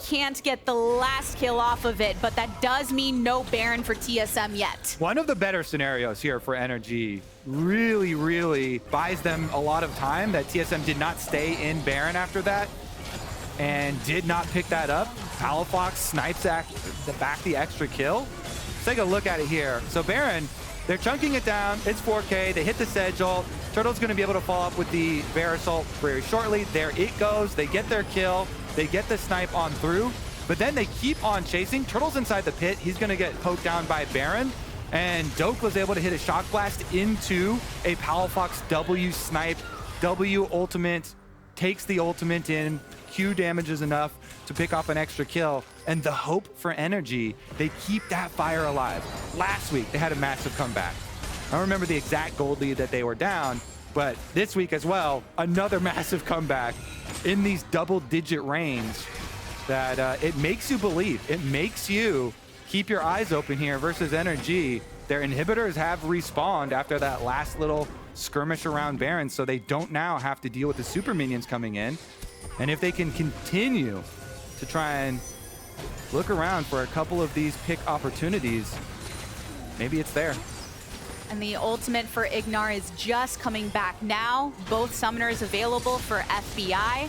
Can't get the last kill off of it, but that does mean no Baron for TSM yet. One of the better scenarios here for NRG. Really buys them a lot of time that TSM did not stay in Baron after that and did not pick that up. Palafox snipes back the extra kill. Let's take a look at it here. So Baron, they're chunking it down. It's 4K. They hit the Sej ult. Turtle's going to be able to follow up with the Varus ult very shortly. There it goes. They get their kill. They get the snipe on through, but then they keep on chasing. Turtle's inside the pit. He's going to get poked down by Baron. And Dhokla was able to hit a shock blast into a Palafox W snipe. W ultimate, takes the ultimate in. Q damage is enough to pick off an extra kill. And the hope for NRG, they keep that fire alive. Last week, they had a massive comeback. I don't remember the exact gold lead that they were down, but this week as well, another massive comeback in these double-digit range that it makes you believe. It makes you keep your eyes open here versus NRG. Their inhibitors have respawned after that last little skirmish around Baron, so they don't now have to deal with the super minions coming in. And if they can continue to try and look around for a couple of these pick opportunities, maybe it's there. And the ultimate for IgNar is just coming back now. Both summoners available for FBI.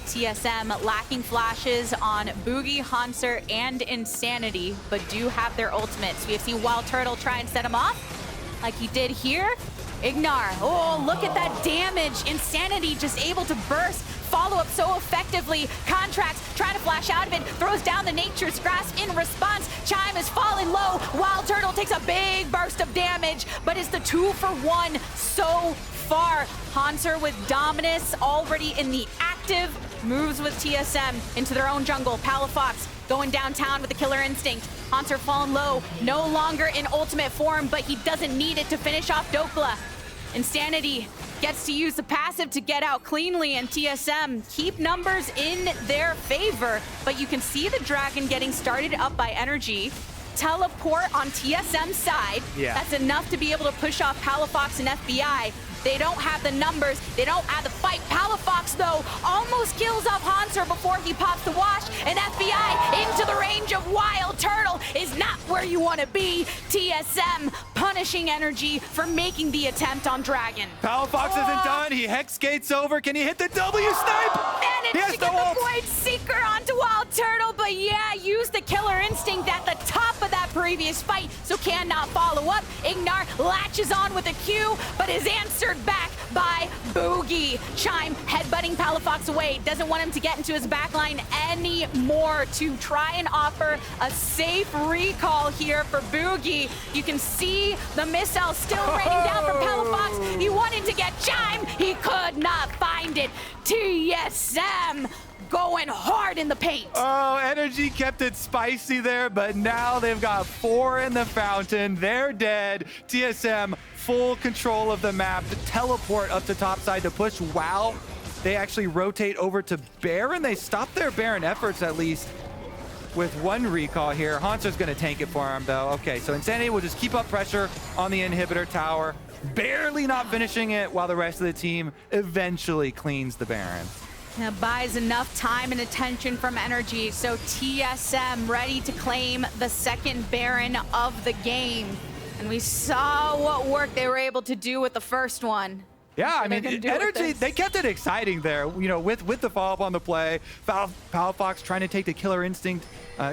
TSM lacking flashes on Bugi, Hauntzer, and Insanity, but do have their ultimates. We have seen WildTurtle try and set him off, like he did here. IgNar, oh, look at that damage. Insanity just able to burst, follow up so effectively. Contractz trying to flash out of it, throws down the Nature's Grasp in response. Chime is falling low. WildTurtle takes a big burst of damage, but it's the 2-for-1 so far. Hauntzer with Dominus already in the active, moves with TSM into their own jungle. Palafox going downtown with the killer instinct. Hauntzer falling low, no longer in ultimate form, but he doesn't need it to finish off Dhokla. Insanity gets to use the passive to get out cleanly, and TSM keep numbers in their favor, but you can see the dragon getting started up by NRG. Teleport on TSM's side. Yeah. That's enough to be able to push off Palafox and FBI. They don't have the numbers. They don't have the fight. Palafox Palafox, though, almost kills off Hauntzer before he pops the wash, and FBI into the range of WildTurtle is not where you want to be. TSM punishing NRG for making the attempt on Dragon. Palafox isn't done. He hex gates over. Can he hit the W snipe? Managed He has to the get the ult. Void Seeker onto WildTurtle, but yeah, used the Killer Instinct at the top of that previous fight, so cannot follow up. IgNar latches on with a Q, but is answered back by Bugi. Chime headbutting Palafox away, doesn't want him to get into his backline anymore to try and offer a safe recall here for Bugi. You can see the missile still raining down from Palafox. He wanted to get Chime, he could not find it. TSM going hard in the paint. Oh, NRG kept it spicy there, but now they've got 4 in the fountain. They're dead. TSM full control of the map. The teleport up to top side to push WoW. They actually rotate over to Baron. They stop their Baron efforts at least with 1 recall here. Hauntzer's gonna tank it for him though. Okay, so Insanity will just keep up pressure on the inhibitor tower, barely not finishing it, while the rest of the team eventually cleans the Baron. Now buys enough time and attention from NRG, so TSM ready to claim the second Baron of the game. And we saw what work they were able to do with the first one. Yeah, I they're mean, gonna do with NRG, this. they kept it exciting there, you know, with the follow-up on the play. Palafox trying to take the Killer Instinct,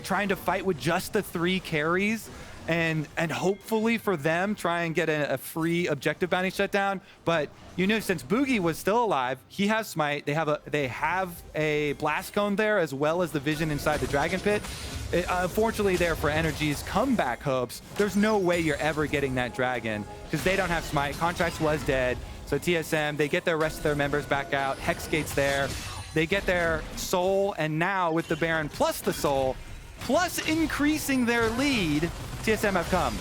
trying to fight with just the 3 carries, and hopefully for them, try and get a free objective bounty shutdown. But, you know, since Bugi was still alive, he has Smite. They have a Blast Cone there, as well as the Vision inside the Dragon Pit. Unfortunately there for NRG's comeback hopes, there's no way you're ever getting that Dragon, because they don't have Smite. Contractz was dead. So TSM, they get the rest of their members back out. Hex Gate's there. They get their Soul, and now with the Baron plus the Soul, plus increasing their lead, TSM have come.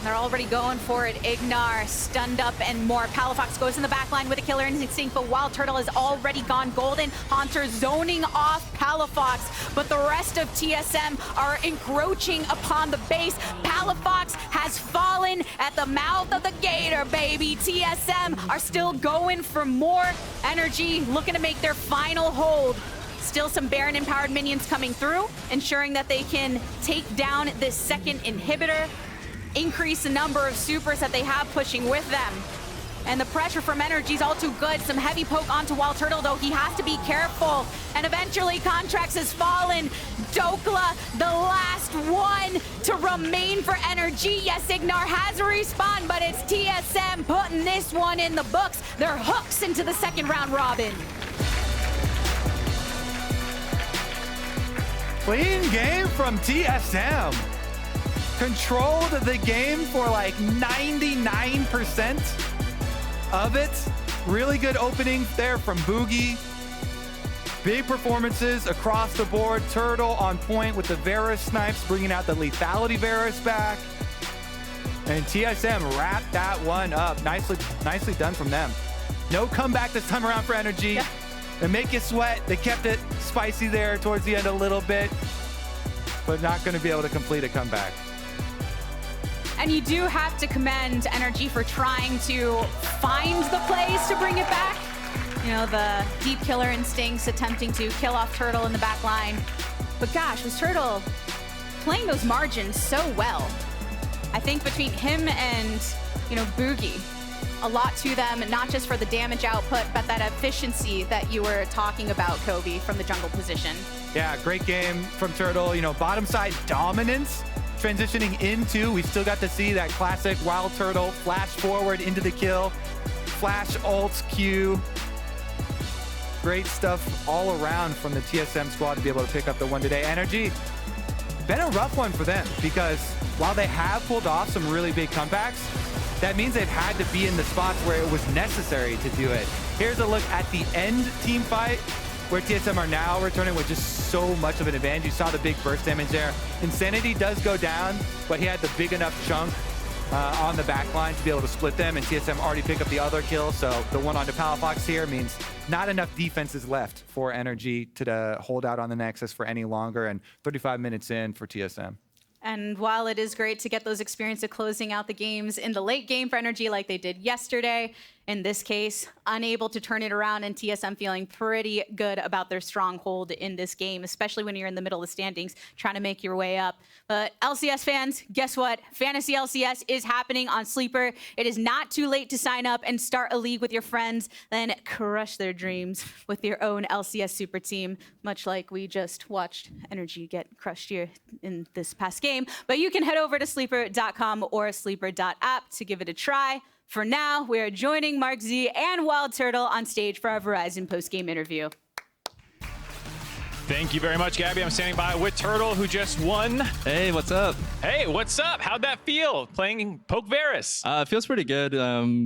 They're already going for it. IgNar stunned up and more. Palafox goes in the back line with a Killer Instinct, but WildTurtle has already gone golden. Hauntzer zoning off Palafox, but the rest of TSM are encroaching upon the base. Palafox has fallen at the mouth of the gator, baby. TSM are still going for more. NRG looking to make their final hold. Still some Baron-empowered minions coming through, ensuring that they can take down this second inhibitor, increase the number of supers that they have pushing with them. And the pressure from NRG is all too good. Some heavy poke onto WildTurtle, though he has to be careful. And eventually Contractz has fallen. Dhokla, the last one to remain for NRG. Yes, IgNar has a respawn, but it's TSM putting this one in the books. They're hooks into the second round robin. Clean game from TSM. Controlled the game for like 99% of it. Really good opening there from Bugi. Big performances across the board. Turtle on point with the Varus snipes, bringing out the lethality Varus back. And TSM wrapped that one up. Nicely done from them. No comeback this time around for NRG. Yeah. They make you sweat. They kept it spicy there towards the end a little bit, but not going to be able to complete a comeback. And you do have to commend NRG for trying to find the plays to bring it back. You know, the deep Killer Instincts attempting to kill off Turtle in the back line. But gosh, was Turtle playing those margins so well? I think between him and, you know, Bugi, a lot to them, not just for the damage output, but that efficiency that you were talking about, Kobe, from the jungle position. Yeah, great game from Turtle. You know, bottom side dominance. Transitioning into, we still got to see that classic WildTurtle flash forward into the kill. Flash ult Q. Great stuff all around from the TSM squad to be able to pick up the one today. NRG, been a rough one for them, because while they have pulled off some really big comebacks, that means they've had to be in the spots where it was necessary to do it. Here's a look at the end team fight, where TSM are now returning with just so much of an advantage. You saw the big burst damage there. Insanity does go down, but he had the big enough chunk on the back line to be able to split them, and TSM already pick up the other kill, so the one onto Palafox here means not enough defenses left for NRG to hold out on the Nexus for any longer, and 35 minutes in for TSM. And while it is great to get those experiences closing out the games in the late game for NRG like they did yesterday, in this case, unable to turn it around, and TSM feeling pretty good about their stronghold in this game, especially when you're in the middle of the standings trying to make your way up. But LCS fans, guess what? Fantasy LCS is happening on Sleeper. It is not too late to sign up and start a league with your friends, then crush their dreams with your own LCS super team, much like we just watched NRG get crushed here in this past game. But you can head over to sleeper.com or sleeper.app to give it a try. For now, we are joining MarkZ and WildTurtle on stage for our Verizon post-game interview. Thank you very much, Gabby. I'm standing by with Turtle, who just won. Hey, what's up? Hey, what's up? How'd that feel, playing Poke Varus? It feels pretty good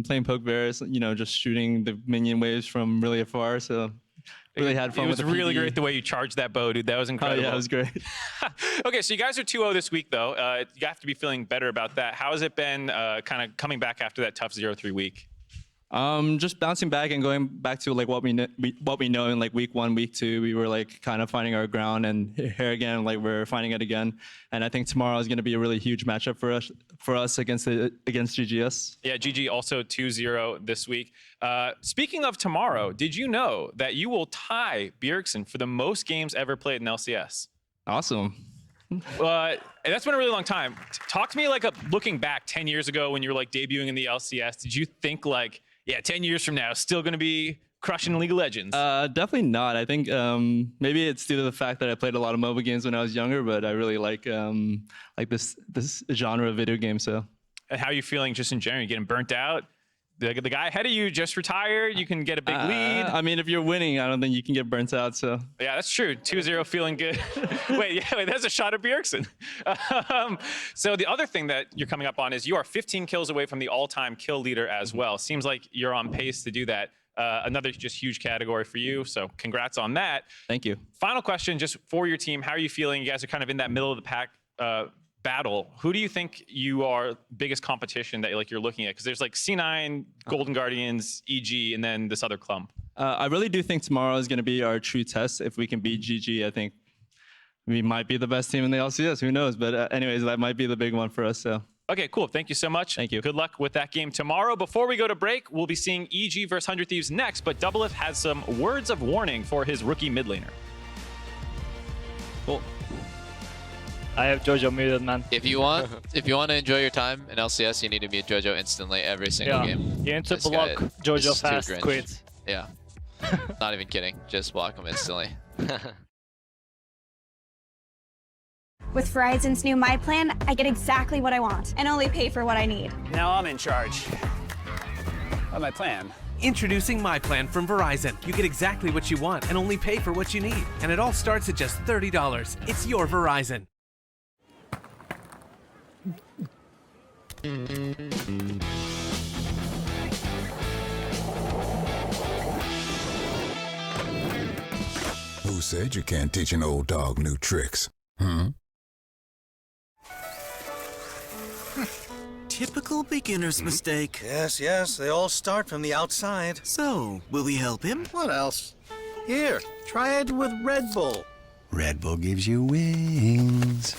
playing Poke Varus, you know, just shooting the minion waves from really far. So really had fun with the It was really PvE. great the way you charged that bow, dude. That was incredible. Oh, yeah, it was great. Okay, so you guys are 2-0 this week, though. You have to be feeling better about that. How has it been kind of coming back after that tough 0-3 week? Just bouncing back and going back to like what we know in like week 1, week 2. We were like kind of finding our ground, and here again, like we're finding it again. And I think tomorrow is going to be a really huge matchup for us against GGS. Yeah, GG also 2-0 this week. Speaking of tomorrow, did you know that you will tie Bjergsen for the most games ever played in LCS? Awesome. That's been a really long time. Talk to me like looking back 10 years ago when you were like debuting in the LCS. Did you think like, yeah, 10 years from now, still going to be crushing League of Legends? Definitely not. I think maybe it's due to the fact that I played a lot of mobile games when I was younger, but I really like this genre of video game. So, And how are you feeling just in general? You getting burnt out? The guy ahead of you just retired. You can get a big lead. I mean, if you're winning, I don't think you can get burnt out. So Yeah, that's true. 2-0 feeling good. wait, that's a shot at Bjergsen. So the other thing that you're coming up on is you are 15 kills away from the all-time kill leader as well. Seems like you're on pace to do that. Another just huge category for you. So congrats on that. thank you. Final question, just for your team. How are you feeling? You guys are kind of in that middle of the pack battle. Who do you think you are biggest competition that you're looking at? Because there's like C9, Golden Guardians, EG, and then this other clump. I really do think tomorrow is going to be our true test. If we can beat GG, I think we might be the best team in the LCS. Who knows? But anyways, that might be the big one for us. So. Okay, cool. Thank you so much. Thank you. Good luck with that game tomorrow. Before we go to break, we'll be seeing EG versus 100 Thieves next, but double-elimination has some words of warning for his rookie mid laner. Cool. I have Jojo muted, man. If you want to enjoy your time in LCS, you need to mute Jojo instantly every single game. You need to This block guy Jojo is too fast, cringe. quit. Yeah. Not even kidding. Just block him instantly. With Verizon's new My Plan, I get exactly what I want and only pay for what I need. Now I'm in charge of my plan. Introducing My Plan from Verizon. You get exactly what you want and only pay for what you need. And it all starts at just $30. It's your Verizon. Who said you can't teach an old dog new tricks? Typical beginner's mistake. Yes, they all start from the outside. So, will we help him? What else? Here, try it with Red Bull. Red Bull gives you wings.